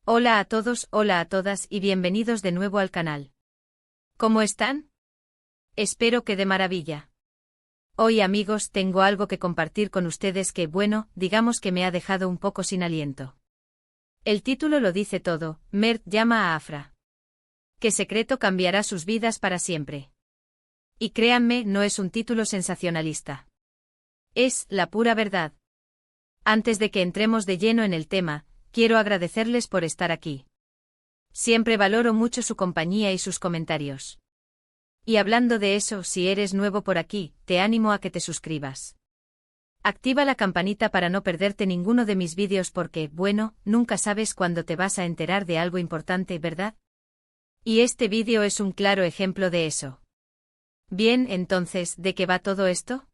Hola a todos, hola a todas y bienvenidos de nuevo al canal. ¿Cómo están? Espero que de maravilla. Hoy, amigos, tengo algo que compartir con ustedes que, bueno, digamos que me ha dejado un poco sin aliento. El título lo dice todo: Mert llama a Afra. ¿Qué secreto cambiará sus vidas para siempre? Y créanme, no es un título sensacionalista. Es la pura verdad. Antes de que entremos de lleno en el tema, quiero agradecerles por estar aquí. Siempre valoro mucho su compañía y sus comentarios. Y hablando de eso, si eres nuevo por aquí, te animo a que te suscribas. Activa la campanita para no perderte ninguno de mis vídeos porque, bueno, nunca sabes cuándo te vas a enterar de algo importante, ¿verdad? Y este vídeo es un claro ejemplo de eso. Bien, entonces, ¿de qué va todo esto?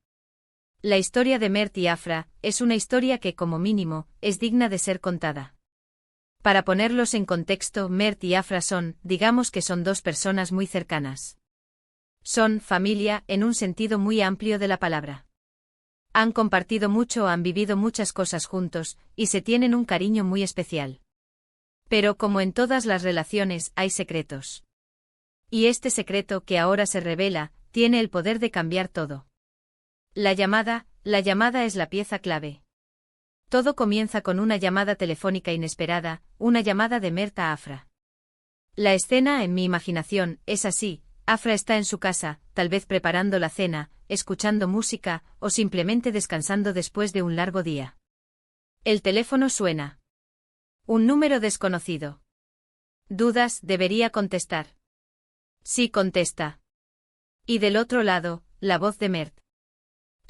La historia de Mert y Afra es una historia que, como mínimo, es digna de ser contada. Para ponerlos en contexto, Mert y Afra digamos que son dos personas muy cercanas. Son familia, en un sentido muy amplio de la palabra. Han compartido mucho, han vivido muchas cosas juntos, y se tienen un cariño muy especial. Pero como en todas las relaciones, hay secretos. Y este secreto que ahora se revela, tiene el poder de cambiar todo. La llamada es la pieza clave. Todo comienza con una llamada telefónica inesperada, una llamada de Mert a Afra. La escena, en mi imaginación, es así: Afra está en su casa, tal vez preparando la cena, escuchando música, o simplemente descansando después de un largo día. El teléfono suena. Un número desconocido. ¿Dudas? ¿Debería contestar? Sí, contesta. Y del otro lado, la voz de Mert.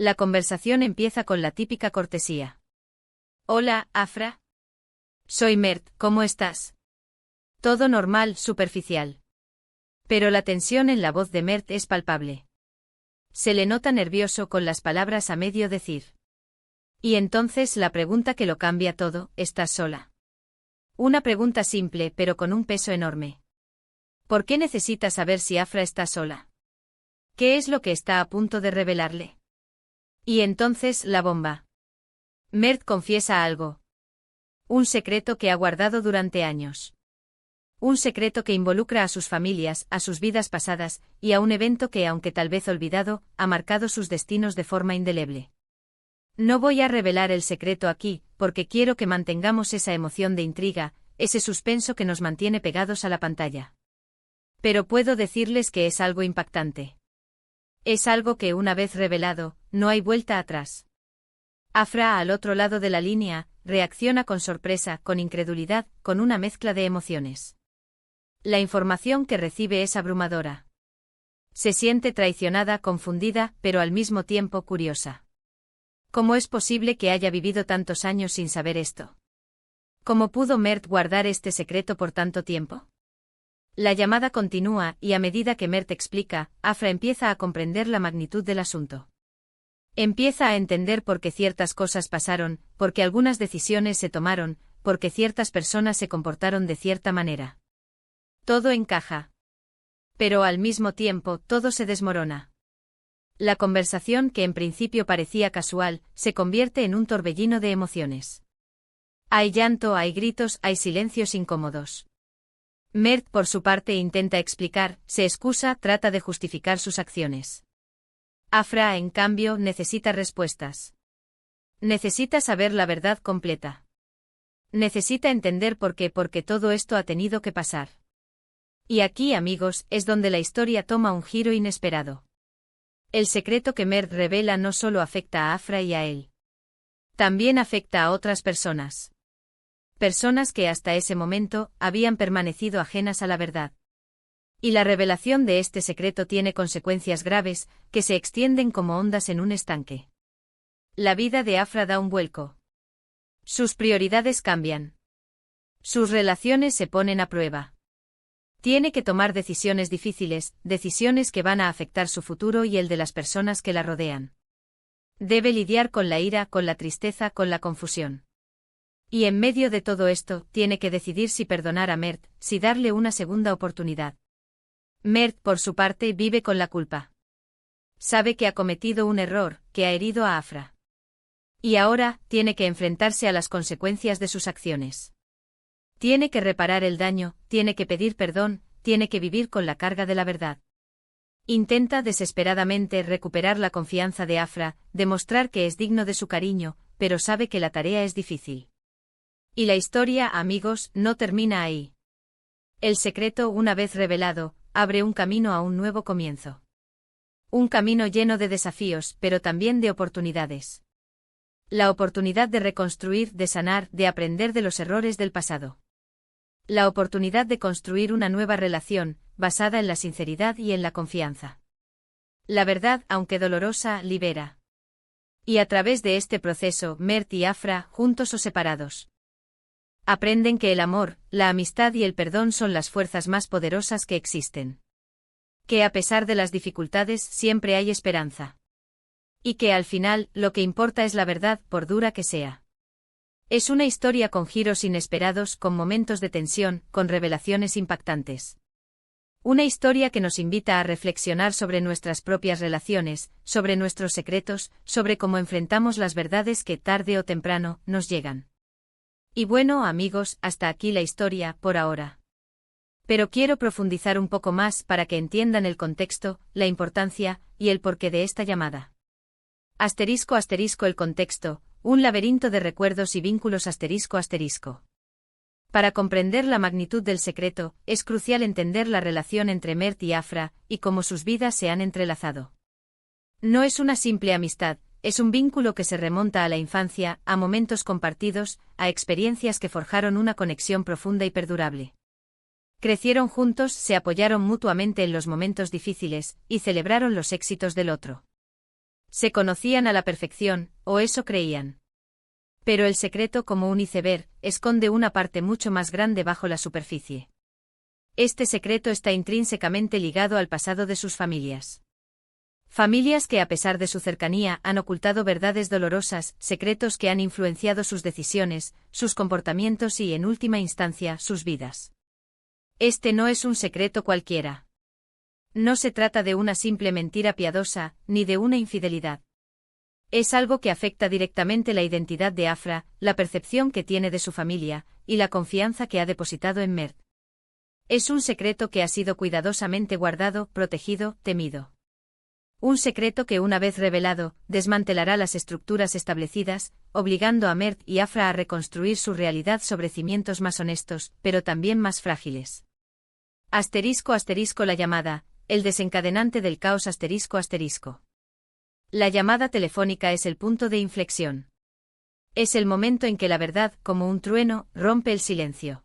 La conversación empieza con la típica cortesía. Hola, Afra. Soy Mert, ¿cómo estás? Todo normal, superficial. Pero la tensión en la voz de Mert es palpable. Se le nota nervioso con las palabras a medio decir. Y entonces la pregunta que lo cambia todo: ¿estás sola? Una pregunta simple pero con un peso enorme. ¿Por qué necesita saber si Afra está sola? ¿Qué es lo que está a punto de revelarle? Y entonces la bomba. Mert confiesa algo. Un secreto que ha guardado durante años. Un secreto que involucra a sus familias, a sus vidas pasadas, y a un evento que, aunque tal vez olvidado, ha marcado sus destinos de forma indeleble. No voy a revelar el secreto aquí, porque quiero que mantengamos esa emoción de intriga, ese suspenso que nos mantiene pegados a la pantalla. Pero puedo decirles que es algo impactante. Es algo que, una vez revelado, no hay vuelta atrás. Afra, al otro lado de la línea, reacciona con sorpresa, con incredulidad, con una mezcla de emociones. La información que recibe es abrumadora. Se siente traicionada, confundida, pero al mismo tiempo curiosa. ¿Cómo es posible que haya vivido tantos años sin saber esto? ¿Cómo pudo Mert guardar este secreto por tanto tiempo? La llamada continúa, y a medida que Mert explica, Afra empieza a comprender la magnitud del asunto. Empieza a entender por qué ciertas cosas pasaron, por qué algunas decisiones se tomaron, por qué ciertas personas se comportaron de cierta manera. Todo encaja. Pero al mismo tiempo, todo se desmorona. La conversación, que en principio parecía casual, se convierte en un torbellino de emociones. Hay llanto, hay gritos, hay silencios incómodos. Mert, por su parte, intenta explicar, se excusa, trata de justificar sus acciones. Afra, en cambio, necesita respuestas. Necesita saber la verdad completa. Necesita entender por qué, porque todo esto ha tenido que pasar. Y aquí, amigos, es donde la historia toma un giro inesperado. El secreto que Mert revela no solo afecta a Afra y a él. También afecta a otras personas. Personas que hasta ese momento habían permanecido ajenas a la verdad. Y la revelación de este secreto tiene consecuencias graves, que se extienden como ondas en un estanque. La vida de Afra da un vuelco. Sus prioridades cambian. Sus relaciones se ponen a prueba. Tiene que tomar decisiones difíciles, decisiones que van a afectar su futuro y el de las personas que la rodean. Debe lidiar con la ira, con la tristeza, con la confusión. Y en medio de todo esto, tiene que decidir si perdonar a Mert, si darle una segunda oportunidad. Mert, por su parte, vive con la culpa. Sabe que ha cometido un error, que ha herido a Afra. Y ahora, tiene que enfrentarse a las consecuencias de sus acciones. Tiene que reparar el daño, tiene que pedir perdón, tiene que vivir con la carga de la verdad. Intenta desesperadamente recuperar la confianza de Afra, demostrar que es digno de su cariño, pero sabe que la tarea es difícil. Y la historia, amigos, no termina ahí. El secreto, una vez revelado, abre un camino a un nuevo comienzo. Un camino lleno de desafíos, pero también de oportunidades. La oportunidad de reconstruir, de sanar, de aprender de los errores del pasado. La oportunidad de construir una nueva relación, basada en la sinceridad y en la confianza. La verdad, aunque dolorosa, libera. Y a través de este proceso, Mert y Afra, juntos o separados, aprenden que el amor, la amistad y el perdón son las fuerzas más poderosas que existen. Que a pesar de las dificultades siempre hay esperanza. Y que al final, lo que importa es la verdad, por dura que sea. Es una historia con giros inesperados, con momentos de tensión, con revelaciones impactantes. Una historia que nos invita a reflexionar sobre nuestras propias relaciones, sobre nuestros secretos, sobre cómo enfrentamos las verdades que tarde o temprano nos llegan. Y bueno, amigos, hasta aquí la historia, por ahora. Pero quiero profundizar un poco más para que entiendan el contexto, la importancia y el porqué de esta llamada. *** el contexto, un laberinto de recuerdos y vínculos ***. Para comprender la magnitud del secreto, es crucial entender la relación entre Mert y Afra, y cómo sus vidas se han entrelazado. No es una simple amistad, es un vínculo que se remonta a la infancia, a momentos compartidos, a experiencias que forjaron una conexión profunda y perdurable. Crecieron juntos, se apoyaron mutuamente en los momentos difíciles, y celebraron los éxitos del otro. Se conocían a la perfección, o eso creían. Pero el secreto, como un iceberg, esconde una parte mucho más grande bajo la superficie. Este secreto está intrínsecamente ligado al pasado de sus familias. Familias que a pesar de su cercanía han ocultado verdades dolorosas, secretos que han influenciado sus decisiones, sus comportamientos y en última instancia, sus vidas. Este no es un secreto cualquiera. No se trata de una simple mentira piadosa, ni de una infidelidad. Es algo que afecta directamente la identidad de Afra, la percepción que tiene de su familia, y la confianza que ha depositado en Mert. Es un secreto que ha sido cuidadosamente guardado, protegido, temido. Un secreto que una vez revelado, desmantelará las estructuras establecidas, obligando a Mert y Afra a reconstruir su realidad sobre cimientos más honestos, pero también más frágiles. *** La llamada, el desencadenante del caos ***. La llamada telefónica es el punto de inflexión. Es el momento en que la verdad, como un trueno, rompe el silencio.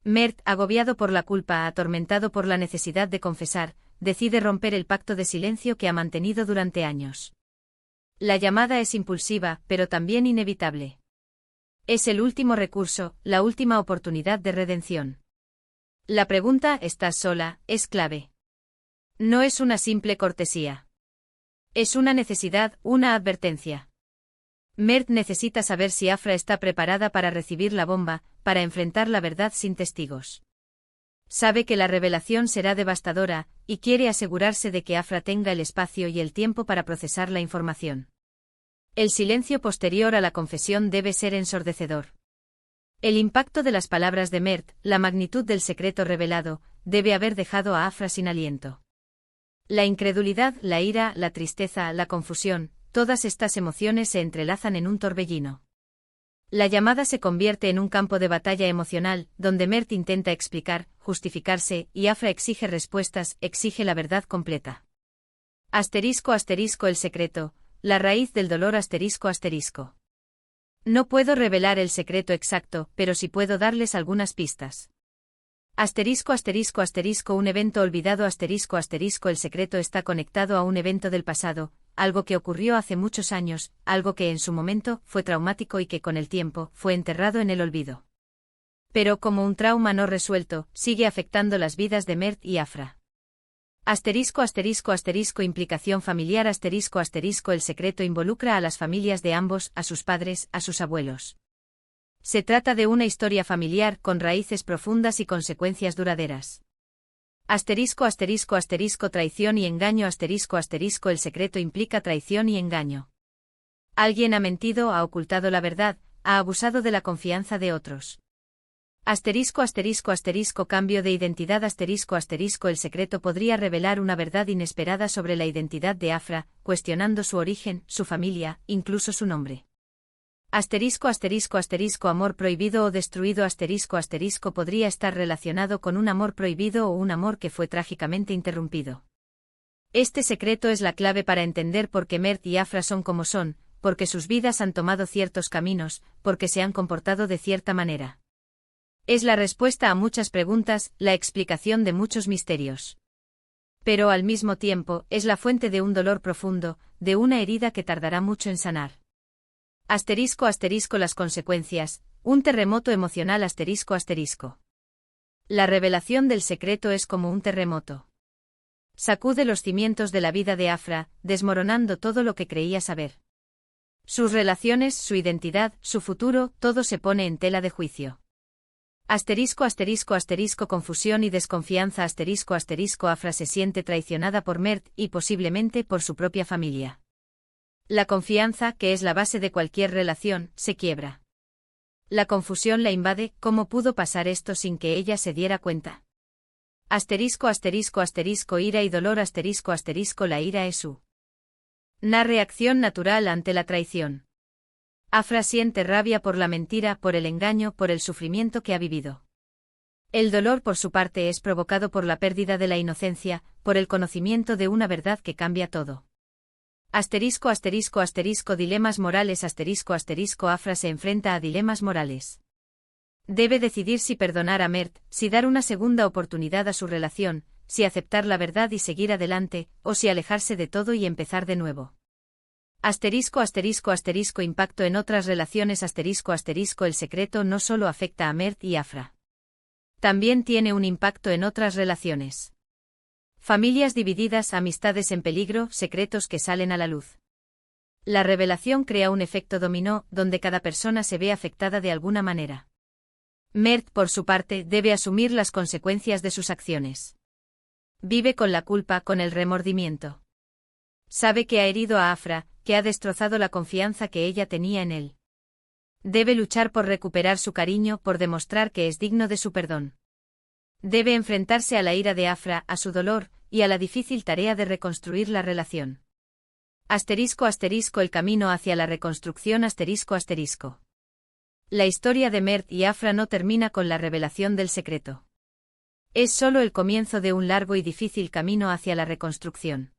Mert, agobiado por la culpa, atormentado por la necesidad de confesar, decide romper el pacto de silencio que ha mantenido durante años. La llamada es impulsiva, pero también inevitable. Es el último recurso, la última oportunidad de redención. La pregunta «¿estás sola?» es clave. No es una simple cortesía. Es una necesidad, una advertencia. Mert necesita saber si Afra está preparada para recibir la bomba, para enfrentar la verdad sin testigos. Sabe que la revelación será devastadora, y quiere asegurarse de que Afra tenga el espacio y el tiempo para procesar la información. El silencio posterior a la confesión debe ser ensordecedor. El impacto de las palabras de Mert, la magnitud del secreto revelado, debe haber dejado a Afra sin aliento. La incredulidad, la ira, la tristeza, la confusión, todas estas emociones se entrelazan en un torbellino. La llamada se convierte en un campo de batalla emocional, donde Mert intenta explicar, justificarse, y Afra exige respuestas, exige la verdad completa. *** El secreto, la raíz del dolor ***. No puedo revelar el secreto exacto, pero sí puedo darles algunas pistas. Un evento olvidado el secreto está conectado a un evento del pasado, algo que ocurrió hace muchos años, algo que en su momento fue traumático y que con el tiempo fue enterrado en el olvido. Pero como un trauma no resuelto, sigue afectando las vidas de Mert y Afra. Implicación familiar el secreto involucra a las familias de ambos, a sus padres, a sus abuelos. Se trata de una historia familiar con raíces profundas y consecuencias duraderas. Traición y engaño el secreto implica traición y engaño. Alguien ha mentido, ha ocultado la verdad, ha abusado de la confianza de otros. Asterisco asterisco asterisco cambio de identidad asterisco asterisco el secreto podría revelar una verdad inesperada sobre la identidad de Afra, cuestionando su origen, su familia, incluso su nombre. Asterisco asterisco asterisco amor prohibido o destruido asterisco asterisco podría estar relacionado con un amor prohibido o un amor que fue trágicamente interrumpido. Este secreto es la clave para entender por qué Mert y Afra son como son, porque sus vidas han tomado ciertos caminos, porque se han comportado de cierta manera. Es la respuesta a muchas preguntas, la explicación de muchos misterios. Pero al mismo tiempo, es la fuente de un dolor profundo, de una herida que tardará mucho en sanar. Asterisco asterisco las consecuencias, un terremoto emocional asterisco asterisco. La revelación del secreto es como un terremoto. Sacude los cimientos de la vida de Afra, desmoronando todo lo que creía saber. Sus relaciones, su identidad, su futuro, todo se pone en tela de juicio. Asterisco asterisco asterisco confusión y desconfianza asterisco asterisco Afra se siente traicionada por Mert y posiblemente por su propia familia. La confianza, que es la base de cualquier relación, se quiebra. La confusión la invade, ¿cómo pudo pasar esto sin que ella se diera cuenta? Asterisco asterisco asterisco ira y dolor asterisco asterisco la ira es una reacción natural ante la traición. Afra siente rabia por la mentira, por el engaño, por el sufrimiento que ha vivido. El dolor por su parte es provocado por la pérdida de la inocencia, por el conocimiento de una verdad que cambia todo. Asterisco asterisco asterisco dilemas morales asterisco asterisco Afra se enfrenta a dilemas morales. Debe decidir si perdonar a Mert, si dar una segunda oportunidad a su relación, si aceptar la verdad y seguir adelante, o si alejarse de todo y empezar de nuevo. Asterisco asterisco asterisco impacto en otras relaciones asterisco asterisco el secreto no solo afecta a Mert y Afra. También tiene un impacto en otras relaciones. Familias divididas, amistades en peligro, secretos que salen a la luz. La revelación crea un efecto dominó, donde cada persona se ve afectada de alguna manera. Mert, por su parte, debe asumir las consecuencias de sus acciones. Vive con la culpa, con el remordimiento. Sabe que ha herido a Afra, que ha destrozado la confianza que ella tenía en él. Debe luchar por recuperar su cariño, por demostrar que es digno de su perdón. Debe enfrentarse a la ira de Afra, a su dolor, y a la difícil tarea de reconstruir la relación. Asterisco asterisco el camino hacia la reconstrucción asterisco asterisco. La historia de Mert y Afra no termina con la revelación del secreto. Es solo el comienzo de un largo y difícil camino hacia la reconstrucción.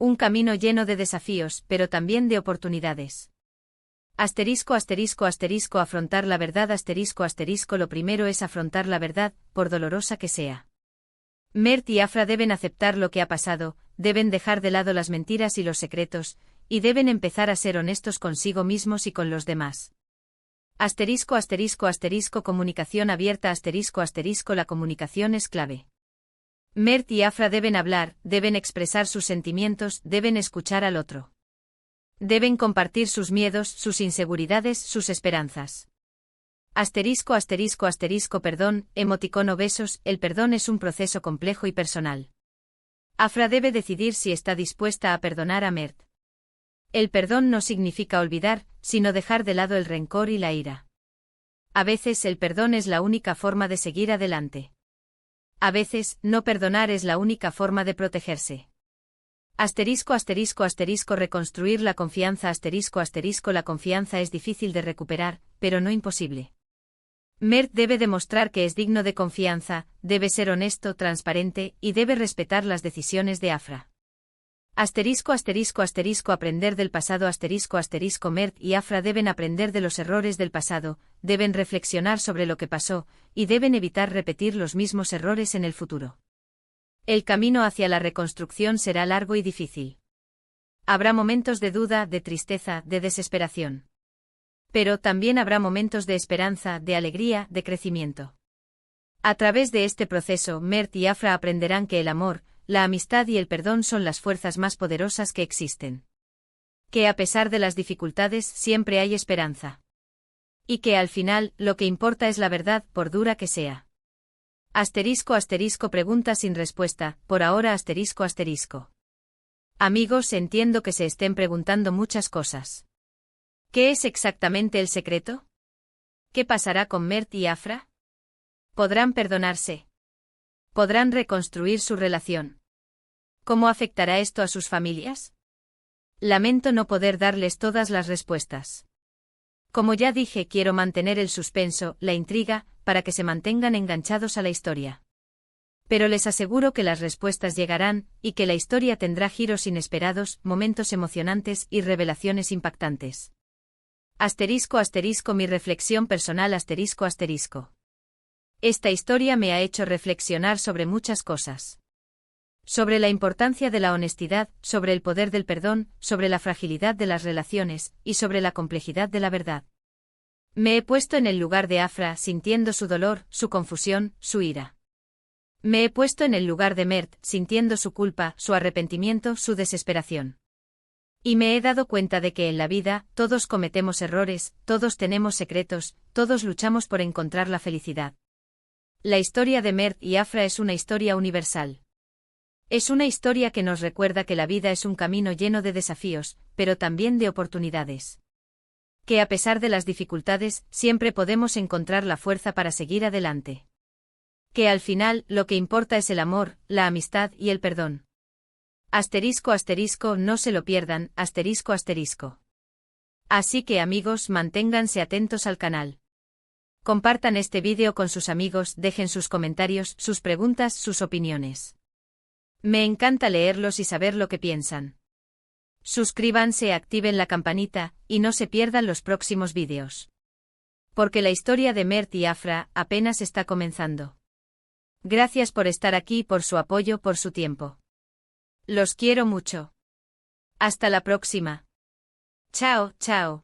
Un camino lleno de desafíos, pero también de oportunidades. Asterisco asterisco asterisco afrontar la verdad asterisco asterisco lo primero es afrontar la verdad, por dolorosa que sea. Mert y Afra deben aceptar lo que ha pasado, deben dejar de lado las mentiras y los secretos, y deben empezar a ser honestos consigo mismos y con los demás. Asterisco asterisco asterisco comunicación abierta asterisco asterisco la comunicación es clave. Mert y Afra deben hablar, deben expresar sus sentimientos, deben escuchar al otro. Deben compartir sus miedos, sus inseguridades, sus esperanzas. Asterisco asterisco asterisco perdón, emoticono besos, el perdón es un proceso complejo y personal. Afra debe decidir si está dispuesta a perdonar a Mert. El perdón no significa olvidar, sino dejar de lado el rencor y la ira. A veces el perdón es la única forma de seguir adelante. A veces, no perdonar es la única forma de protegerse. Asterisco asterisco asterisco reconstruir la confianza asterisco asterisco la confianza es difícil de recuperar, pero no imposible. Mert debe demostrar que es digno de confianza, debe ser honesto, transparente, y debe respetar las decisiones de Afra. Asterisco asterisco asterisco aprender del pasado asterisco asterisco Mert y Afra deben aprender de los errores del pasado, deben reflexionar sobre lo que pasó, y deben evitar repetir los mismos errores en el futuro. El camino hacia la reconstrucción será largo y difícil. Habrá momentos de duda, de tristeza, de desesperación. Pero también habrá momentos de esperanza, de alegría, de crecimiento. A través de este proceso, Mert y Afra aprenderán que el amor, la amistad y el perdón son las fuerzas más poderosas que existen. Que a pesar de las dificultades siempre hay esperanza. Y que al final, lo que importa es la verdad, por dura que sea. Asterisco asterisco pregunta sin respuesta, por ahora asterisco asterisco. Amigos, entiendo que se estén preguntando muchas cosas. ¿Qué es exactamente el secreto? ¿Qué pasará con Mert y Afra? ¿Podrán perdonarse? ¿Podrán reconstruir su relación? ¿Cómo afectará esto a sus familias? Lamento no poder darles todas las respuestas. Como ya dije, quiero mantener el suspenso, la intriga, para que se mantengan enganchados a la historia. Pero les aseguro que las respuestas llegarán, y que la historia tendrá giros inesperados, momentos emocionantes y revelaciones impactantes. *** Mi reflexión personal ***. Esta historia me ha hecho reflexionar sobre muchas cosas. Sobre la importancia de la honestidad, sobre el poder del perdón, sobre la fragilidad de las relaciones, y sobre la complejidad de la verdad. Me he puesto en el lugar de Afra, sintiendo su dolor, su confusión, su ira. Me he puesto en el lugar de Mert, sintiendo su culpa, su arrepentimiento, su desesperación. Y me he dado cuenta de que en la vida, todos cometemos errores, todos tenemos secretos, todos luchamos por encontrar la felicidad. La historia de Mert y Afra es una historia universal. Es una historia que nos recuerda que la vida es un camino lleno de desafíos, pero también de oportunidades. Que a pesar de las dificultades, siempre podemos encontrar la fuerza para seguir adelante. Que al final, lo que importa es el amor, la amistad y el perdón. ***, no se lo pierdan, ***. Así que amigos, manténganse atentos al canal. Compartan este vídeo con sus amigos, dejen sus comentarios, sus preguntas, sus opiniones. Me encanta leerlos y saber lo que piensan. Suscríbanse, activen la campanita, y no se pierdan los próximos vídeos. Porque la historia de Mert y Afra apenas está comenzando. Gracias por estar aquí, por su apoyo, por su tiempo. Los quiero mucho. Hasta la próxima. Chao, chao.